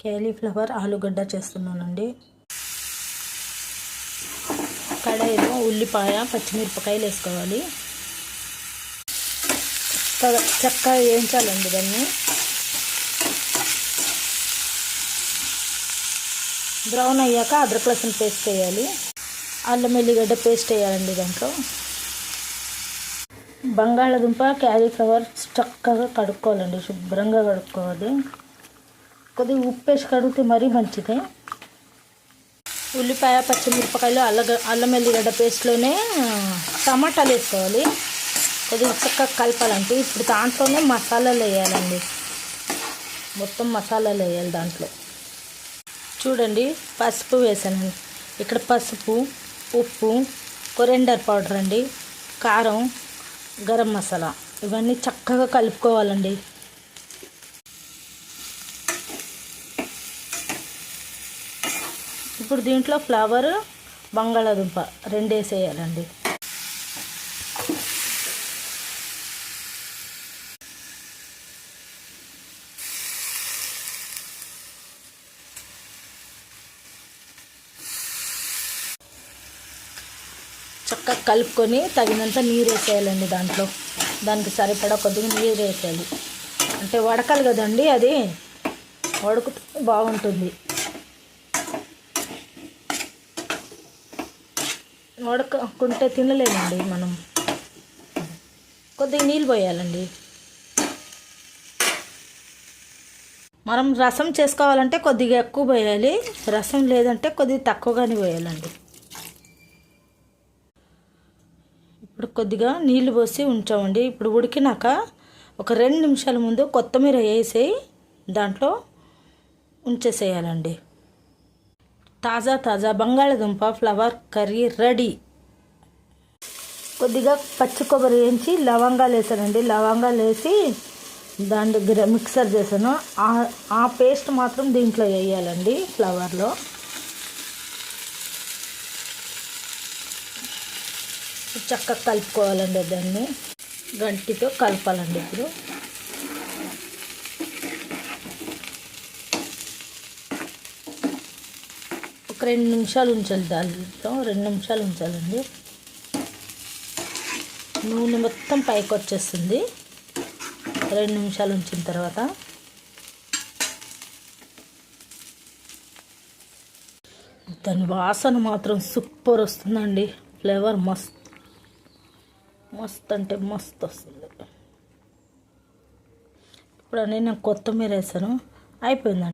Cauliflower ఆలుగడ్డ చేస్తున్నానండి. కడాయిలో ఉల్లిపాయ పచ్చిమిరపకాయలు వేసుకోవాలి. చక్కగా వేయించాలండి దాన్ని. బ్రౌన్ అయ్యాక అదరక లసన్ పేస్ట్ వేయాలి. అల్లం ఎల్లిగడ్డ పేస్ట్ వేయాలండి దాంట్లో. బంగాళదుంప క్యాలీఫ్లవర్ చక్కగా కడుక్కోవాలండి, శుభ్రంగా కడుక్కోవాలి. కొద్దిగా ఉప్పు వేసి కడిగితే మరీ మంచిది. ఉల్లిపాయ పచ్చిమిరపకాయలు అల్లం ఎల్లిగడ్డ పేస్ట్లోనే టమాటాలు వేసుకోవాలి. కొద్దిగా చక్కగా కలపాలంటే ఇప్పుడు దాంట్లోనే మసాలాలు వేయాలండి. మొత్తం మసాలాలు వేయాలి దాంట్లో. చూడండి, పసుపు వేసానండి. ఇక్కడ పసుపు, ఉప్పు, కొరియండర్ పౌడర్ అండి, కారం, గరం మసాలా ఇవన్నీ చక్కగా కలుపుకోవాలండి. ఇప్పుడు దీంట్లో ఫ్లవర్, బంగాళాదుంప రెండు వేసేయాలండి. చక్కగా కలుపుకొని తగినంత నీరు వేసేయాలండి దాంట్లో. దానికి సరిపడా కొద్దిగా నీరు వేసేయాలి. అంటే వడకాలి కదండి, అది వడుకుతే బాగుంటుంది. వడకకుంటే తినలేమండి మనం. కొద్దిగా నీళ్ళు పోయాలండి. మనం రసం చేసుకోవాలంటే కొద్దిగా ఎక్కువ పోయాలి, రసం లేదంటే కొద్దిగా తక్కువగానే పోయాలండి. ఇప్పుడు కొద్దిగా నీళ్ళు పోసి ఉంచామండి. ఇప్పుడు ఉడికినాక ఒక 2 నిమిషాల ముందు కొత్తిమీర వేసి దాంట్లో ఉంచేసేయాలండి. తాజా బంగాళదుంప ఫ్లవర్ కర్రీ రెడీ. కొద్దిగా పచ్చి కొబ్బరి వేయించి లవంగాలు వేసానండి. లవంగాలు వేసి దాని దగ్గర మిక్సర్ చేశాను. ఆ పేస్ట్ మాత్రం దీంట్లో వేయాలండి, ఫ్లవర్లో. చక్కగా కలుపుకోవాలండి. దాన్ని గంటితో కలపాలండి. ఇప్పుడు ఒక 2 నిమిషాలు ఉంచాలి. దాంట్లో 2 నిమిషాలు ఉంచాలండి. నూనె మొత్తం పైకి వచ్చేస్తుంది 2 నిమిషాలు ఉంచిన తర్వాత. దాని వాసన మాత్రం సూపర్ వస్తుందండి. ఫ్లేవర్ మస్త్ అంటే మస్త్ వస్తుంది. ఇప్పుడు నేను కొత్తిమీర వేసాను, అయిపోయిందండి.